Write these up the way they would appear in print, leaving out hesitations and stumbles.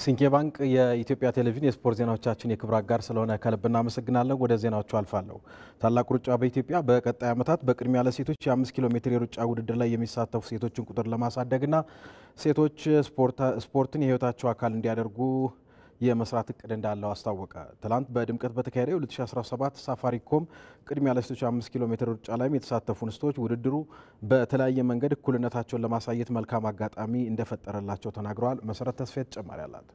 ሲንቄ ባንክ የኢትዮጵያ ቴሌቪዥን የስፖርት ዜናዎቻችን የክብር አጋር ስለሆነ ከልብ እናመሰግናለን። ወደ ዜናዎቹ አልፋለሁ። ታላቁ ሩጫ በኢትዮጵያ በቀጣይ ዓመታት በቅድሚያ ለሴቶች የ5 ኪሎ ሜትር የሩጫ ውድድር ላይ የሚሳተፉ ሴቶችን ቁጥር ለማሳደግና ሴቶች ስፖርትን የህይወታቸው አካል እንዲያደርጉ የመስራት እቅድ እንዳለው አስታወቀ። ትላንት በድምቀት በተካሄደው 2017 ሳፋሪኮም ቅድሚያ ለሴቶች 5 ኪሎ ሜትር ሩጫ ላይ የተሳተፉ እንስቶች ውድድሩ በተለያየ መንገድ እኩልነታቸውን ለማሳየት መልካም አጋጣሚ እንደፈጠረላቸው ተናግረዋል። መሰረት ተስፋዬ ተጨማሪ አላት።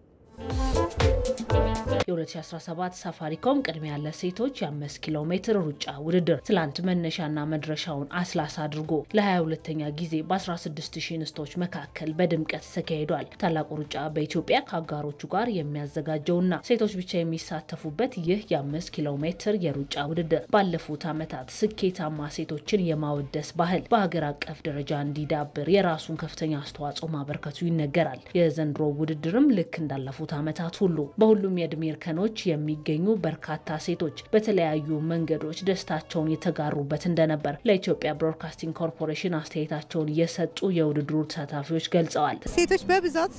የ2017 ሳፋሪኮም ቅድሚያ ለሴቶች የ5 ኪሎ ሜትር ሩጫ ውድድር ትላንት መነሻና መድረሻውን አስላሳ አድርጎ ለ22ኛ ጊዜ በ16000 እንስቶች መካከል በድምቀት ተካሂዷል። ታላቁ ሩጫ በኢትዮጵያ ከአጋሮቹ ጋር የሚያዘጋጀውና ሴቶች ብቻ የሚሳተፉበት ይህ የ5 ኪሎ ሜትር የሩጫ ውድድር ባለፉት ዓመታት ስኬታማ ሴቶችን የማወደስ ባህል በሀገር አቀፍ ደረጃ እንዲዳብር የራሱን ከፍተኛ አስተዋጽኦ ማበርከቱ ይነገራል። የዘንድሮ ውድድርም ልክ እንዳለፉት ዓመታት ሁሉ በሁሉም የእድሜ እርከኖች የሚገኙ በርካታ ሴቶች በተለያዩ መንገዶች ደስታቸውን የተጋሩበት እንደነበር ለኢትዮጵያ ብሮድካስቲንግ ኮርፖሬሽን አስተያየታቸውን የሰጡ የውድድሩ ተሳታፊዎች ገልጸዋል። ሴቶች በብዛት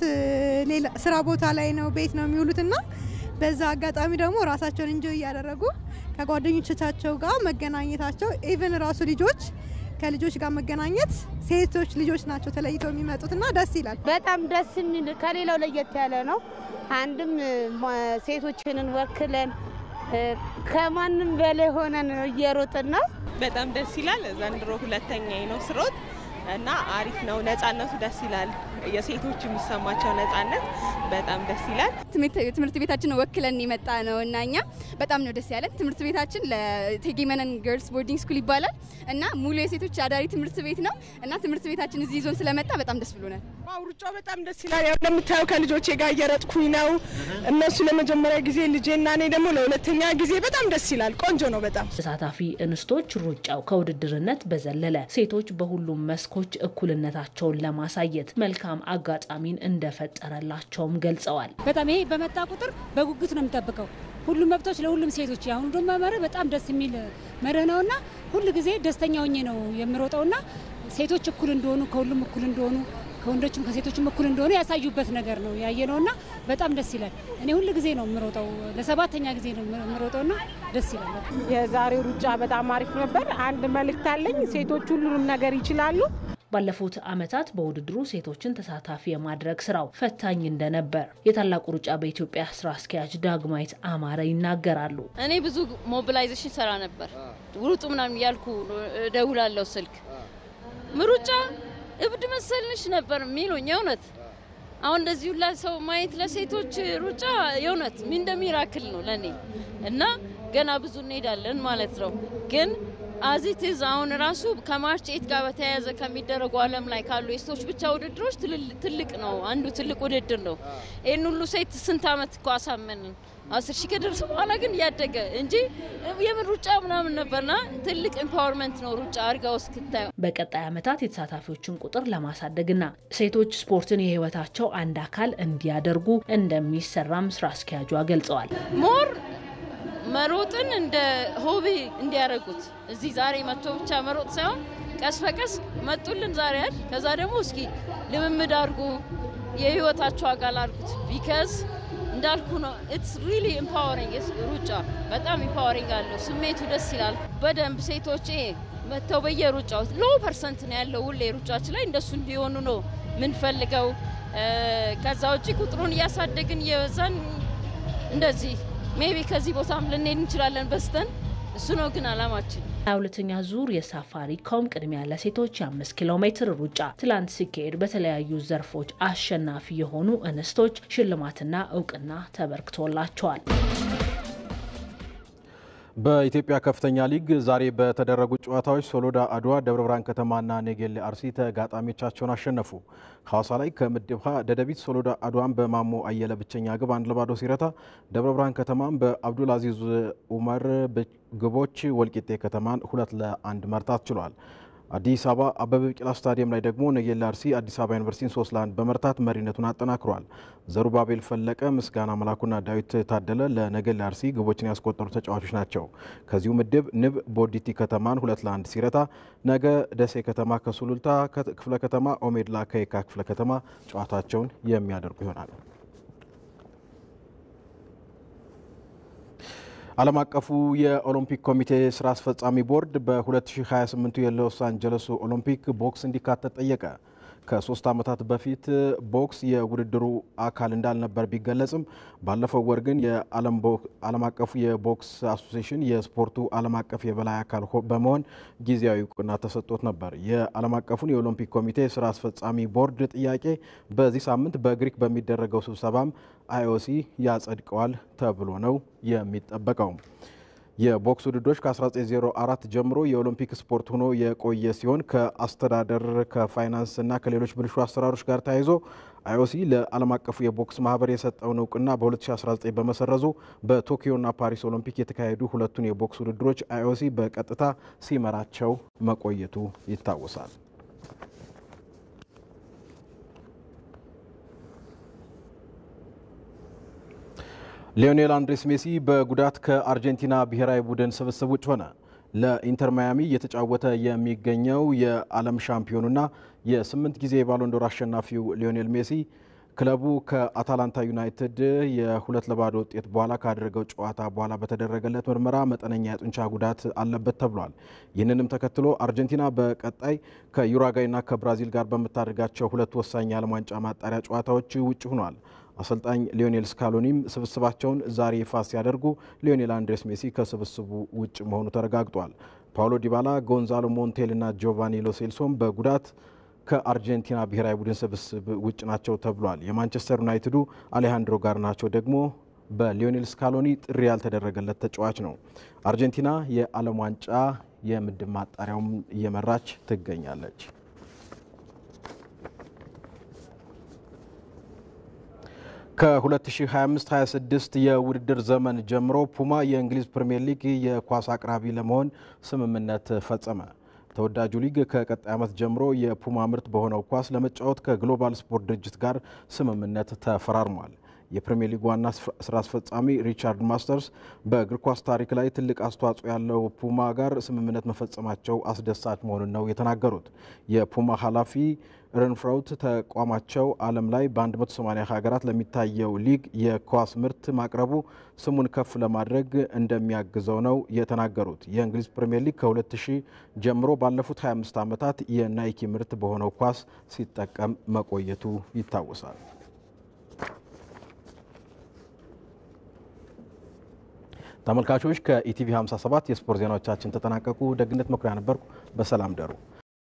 ሌላ ስራ ቦታ ላይ ነው ቤት ነው የሚውሉትና በዛ አጋጣሚ ደግሞ ራሳቸውን እንጆይ ያደረጉ ከጓደኞቻቸው ጋር መገናኘታቸው ኢቭን ራሱ ልጆች ከልጆች ጋር መገናኘት ሴቶች ልጆች ናቸው ተለይተው የሚመጡትና ደስ ይላል። በጣም ደስ የሚል ከሌላው ለየት ያለ ነው። አንድም ሴቶችንን ወክለን ከማንም በላይ ሆነን እየሮጥን ነው። በጣም ደስ ይላል። ዘንድሮ ሁለተኛዬ ነው ስሮጥ እና አሪፍ ነው። ነፃነቱ ደስ ይላል። የሴቶች የሚሰማቸው ነፃነት በጣም ደስ ይላል። ትምህርት ቤታችን ወክለን የመጣ ነው እና እኛ በጣም ነው ደስ ያለን። ትምህርት ቤታችን ለእቴጌ መነን ገርልስ ቦርዲንግ ስኩል ይባላል እና ሙሉ የሴቶች አዳሪ ትምህርት ቤት ነው እና ትምህርት ቤታችን እዚህ ይዞን ስለመጣ በጣም ደስ ብሎናል። ሩጫው በጣም ደስ ይላል። ያው እንደምታየው ከልጆቼ ጋር እየረጥኩኝ ነው። እነሱ ለመጀመሪያ ጊዜ ልጄና እኔ ደግሞ ለሁለተኛ ጊዜ በጣም ደስ ይላል። ቆንጆ ነው በጣም። ተሳታፊ እንስቶች ሩጫው ከውድድርነት በዘለለ ሴቶች በሁሉም መስኮች እኩልነታቸውን ለማሳየት መልካም አጋጣሚን እንደፈጠረላቸውም ገልጸዋል። በጣም ይሄ በመጣ ቁጥር በጉጉት ነው የምጠብቀው። ሁሉም መብቶች ለሁሉም ሴቶች ያሁን ደግሞ መመረ በጣም ደስ የሚል መርህ ነውና ሁሉ ጊዜ ደስተኛ ሆኜ ነው የምሮጠውና ሴቶች እኩል እንደሆኑ ከሁሉም እኩል እንደሆኑ ከወንዶችም ከሴቶችም እኩል እንደሆኑ ያሳዩበት ነገር ነው ያየነውና በጣም ደስ ይላል። እኔ ሁሉ ጊዜ ነው የምሮጠው ለ7ኛ ጊዜ ነው የምሮጠውና ደስ ይላል። የዛሬው ሩጫ በጣም አሪፍ ነበር። አንድ መልእክት አለኝ። ሴቶች ሁሉንም ነገር ይችላሉ። ባለፉት ዓመታት በውድድሩ ሴቶችን ተሳታፊ የማድረግ ስራው ፈታኝ እንደነበር የታላቁ ሩጫ በኢትዮጵያ ስራ አስኪያጅ ዳግማዊት አማረ ይናገራሉ። እኔ ብዙ ሞቢላይዜሽን ሰራ ነበር። ውሩጡ ምናምን ያልኩ ደውላለሁ ስልክ ምሩጫ እብድ መሰልሽ ነበር የሚሉኝ የእውነት። አሁን እንደዚህ ሁላ ሰው ማየት ለሴቶች ሩጫ የእውነት ምን እንደሚራክል ነው ለኔ እና ገና ብዙ እንሄዳለን ማለት ነው። ግን አዚቲዝ አሁን ራሱ ከማርች 8 ጋር በተያያዘ ከሚደረጉ ዓለም ላይ ካሉ የሴቶች ብቻ ውድድሮች ትልቅ ነው። አንዱ ትልቅ ውድድር ነው። ይሄን ሁሉ ሴት ስንት ዓመት እኮ አሳመንን 10,000 ከደረሰ በኋላ ግን ያደገ እንጂ የምን ሩጫ ምናምን ነበርና ትልቅ ኤምፓወርመንት ነው ሩጫ አርጋው እስክታዩ። በቀጣይ ዓመታት የተሳታፊዎችን ቁጥር ለማሳደግና ሴቶች ስፖርትን የህይወታቸው አንድ አካል እንዲያደርጉ እንደሚሰራም ስራ አስኪያጇ ገልጸዋል። ሞር መሮጥን እንደ ሆቢ እንዲያረጉት እዚህ ዛሬ መጥቶ ብቻ መሮጥ ሳይሆን ቀስ በቀስ መጡልን ዛሬ አይደል ከዛ ደግሞ እስኪ ልምምድ አድርጉ የህይወታቸው አካል አድርጉት ቢካዝ እንዳልኩ ነው ኢትስ ሪሊ ኢምፓወሪንግ ሩጫ በጣም ኢምፓወሪንግ አለው። ስሜቱ ደስ ይላል። በደንብ ሴቶች መተው በየሩጫው ሎ ፐርሰንት ነው ያለው ሁሌ ሩጫችን ላይ እንደሱ እንዲሆኑ ነው ምን ፈልገው ከዛ ውጪ ቁጥሩን እያሳደግን እየበዛን እንደዚህ ሜቢ ከዚህ ቦታም ልንሄድ እንችላለን በስተን እሱ ነው ግን አላማችን። 22ኛ ዙር የሳፋሪኮም ቅድሚያ ለሴቶች የ5 ኪሎ ሜትር ሩጫ ትላንት ሲካሄድ በተለያዩ ዘርፎች አሸናፊ የሆኑ እንስቶች ሽልማትና እውቅና ተበርክቶላቸዋል። በኢትዮጵያ ከፍተኛ ሊግ ዛሬ በተደረጉ ጨዋታዎች ሶሎዳ አድዋ፣ ደብረ ብርሃን ከተማና ኔጌሌ አርሲ ተጋጣሚዎቻቸውን አሸነፉ። ሐዋሳ ላይ ከምድብ ሀ ደደቢት ሶሎዳ አድዋን በማሞ አየለ ብቸኛ ግብ 1-0 ሲረታ፣ ደብረ ብርሃን ከተማም በአብዱል አዚዝ ኡመር ግቦች ወልቂጤ ከተማን 2-1 መርታት ችሏል። አዲስ አበባ አበበ ቢቂላ ስታዲየም ላይ ደግሞ ኔጌሌ አርሲ አዲስ አበባ ዩኒቨርሲቲን 3-1 በመርታት መሪነቱን አጠናክሯል። ዘሩባቤል ፈለቀ፣ ምስጋና መላኩና ዳዊት ታደለ ለኔጌሌ አርሲ ግቦችን ያስቆጠሩ ተጫዋቾች ናቸው። ከዚሁ ምድብ ንብ ቦዲቲ ከተማን 2-1 ሲረታ፣ ነገ ደሴ ከተማ ከሱሉልታ ክፍለ ከተማ፣ ኦሜድላ ከየካ ክፍለ ከተማ ጨዋታቸውን የሚያደርጉ ይሆናል። ዓለም አቀፉ የኦሎምፒክ ኮሚቴ ስራ አስፈጻሚ ቦርድ በ2028 የሎስ አንጀለስ ኦሎምፒክ ቦክስ እንዲካተት ጠየቀ። ከ3 ዓመታት በፊት ቦክስ የውድድሩ አካል እንዳልነበር ቢገለጽም ባለፈው ወር ግን የዓለም አቀፉ የቦክስ አሶሲዬሽን የስፖርቱ ዓለም አቀፍ የበላይ አካል በመሆን ጊዜያዊ እውቅና ተሰጥቶት ነበር። የዓለም አቀፉን የኦሎምፒክ ኮሚቴ ስራ አስፈጻሚ ቦርድ ጥያቄ በዚህ ሳምንት በግሪክ በሚደረገው ስብሰባም አይኦሲ ያጸድቀዋል ተብሎ ነው የሚጠበቀው። የቦክስ ውድድሮች ከ1904 ጀምሮ የኦሎምፒክ ስፖርት ሆኖ የቆየ ሲሆን ከአስተዳደር ከፋይናንስ እና ከሌሎች ብልሹ አሰራሮች ጋር ተያይዞ አይኦሲ ለዓለም አቀፉ የቦክስ ማህበር የሰጠውን እውቅና በ2019 በመሰረዙ በቶኪዮና ፓሪስ ኦሎምፒክ የተካሄዱ ሁለቱን የቦክስ ውድድሮች አይኦሲ በቀጥታ ሲመራቸው መቆየቱ ይታወሳል። ሊዮኔል አንድሬስ ሜሲ በጉዳት ከአርጀንቲና ብሔራዊ ቡድን ስብስብ ውጭ ሆነ። ለኢንተር ማያሚ እየተጫወተ የሚገኘው የዓለም ሻምፒዮኑና የ8 ጊዜ የባሎን ዶር አሸናፊው ሊዮኔል ሜሲ ክለቡ ከአታላንታ ዩናይትድ የ2-0 ውጤት በኋላ ካደረገው ጨዋታ በኋላ በተደረገለት ምርመራ መጠነኛ የጡንቻ ጉዳት አለበት ተብሏል። ይህንንም ተከትሎ አርጀንቲና በቀጣይ ከዩራጓይና ከብራዚል ጋር በምታደርጋቸው ሁለት ወሳኝ የዓለም ዋንጫ ማጣሪያ ጨዋታዎች ውጭ ሆኗል። አሰልጣኝ ሊዮኔል ስካሎኒም ስብስባቸውን ዛሬ ይፋ ሲያደርጉ ሊዮኔል አንድሬስ ሜሲ ከስብስቡ ውጭ መሆኑ ተረጋግጧል። ፓውሎ ዲባላ፣ ጎንዛሎ ሞንቴል እና ጆቫኒ ሎ ሴልሶም በጉዳት ከአርጀንቲና ብሔራዊ ቡድን ስብስብ ውጭ ናቸው ተብሏል። የማንቸስተር ዩናይትዱ አሌሃንድሮ ጋርናቾ ደግሞ በሊዮኔል ስካሎኒ ጥሪ ያልተደረገለት ተጫዋች ነው። አርጀንቲና የዓለም ዋንጫ የምድብ ማጣሪያውን እየመራች ትገኛለች። ከ2025-26 የውድድር ዘመን ጀምሮ ፑማ የእንግሊዝ ፕሪሚየር ሊግ የኳስ አቅራቢ ለመሆን ስምምነት ፈጸመ። ተወዳጁ ሊግ ከቀጣይ ዓመት ጀምሮ የፑማ ምርት በሆነው ኳስ ለመጫወት ከግሎባል ስፖርት ድርጅት ጋር ስምምነት ተፈራርሟል። የፕሪሚየር ሊግ ዋና ስራ አስፈጻሚ ሪቻርድ ማስተርስ በእግር ኳስ ታሪክ ላይ ትልቅ አስተዋጽኦ ያለው ፑማ ጋር ስምምነት መፈጸማቸው አስደሳች መሆኑን ነው የተናገሩት። የፑማ ኃላፊ ረንፍራውት ተቋማቸው ዓለም ላይ በ180 ሀገራት ለሚታየው ሊግ የኳስ ምርት ማቅረቡ ስሙን ከፍ ለማድረግ እንደሚያግዘው ነው የተናገሩት። የእንግሊዝ ፕሪሚየር ሊግ ከ2000 ጀምሮ ባለፉት 25 ዓመታት የናይኪ ምርት በሆነው ኳስ ሲጠቀም መቆየቱ ይታወሳል። ተመልካቾች ከኢቲቪ 57 የስፖርት ዜናዎቻችን ተጠናቀቁ። ደግነት መኩሪያ ነበርኩ። በሰላም ደሩ።